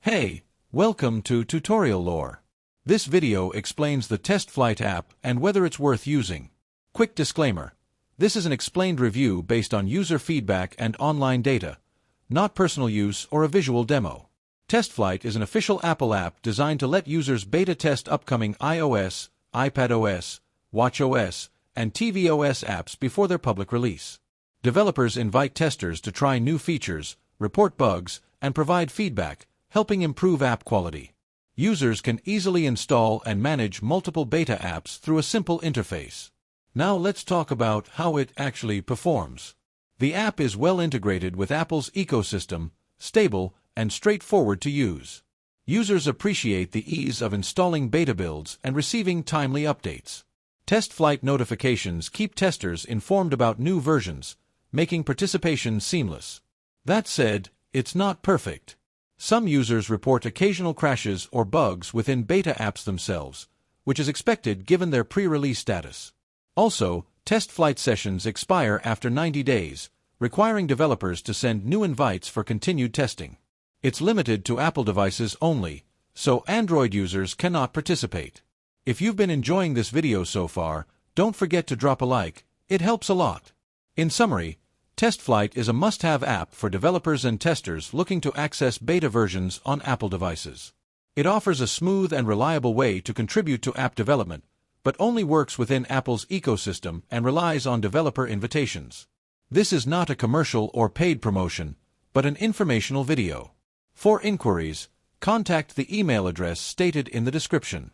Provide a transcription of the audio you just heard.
Hey, welcome to Tutorial Lore. This video explains the TestFlight app and whether it's worth using. Quick disclaimer. This is an explained review based on user feedback and online data, not personal use or a visual demo. TestFlight is an official Apple app designed to let users beta test upcoming iOS, iPadOS, watchOS, and tvOS apps before their public release. Developers invite testers to try new features, report bugs, and provide feedback, helping improve app quality. Users can easily install and manage multiple beta apps through a simple interface. Now let's talk about how it actually performs. The app is well integrated with Apple's ecosystem, stable, and straightforward to use. Users appreciate the ease of installing beta builds and receiving timely updates. TestFlight notifications keep testers informed about new versions, making participation seamless. That said, it's not perfect. Some users report occasional crashes or bugs within beta apps themselves, which is expected given their pre-release status. Also, TestFlight sessions expire after 90 days, requiring developers to send new invites for continued testing. It's limited to Apple devices only, so Android users cannot participate. If you've been enjoying this video so far, don't forget to drop a like, it helps a lot. In summary, TestFlight is a must-have app for developers and testers looking to access beta versions on Apple devices. It offers a smooth and reliable way to contribute to app development, but only works within Apple's ecosystem and relies on developer invitations. This is not a commercial or paid promotion, but an informational video. For inquiries, contact the email address stated in the description.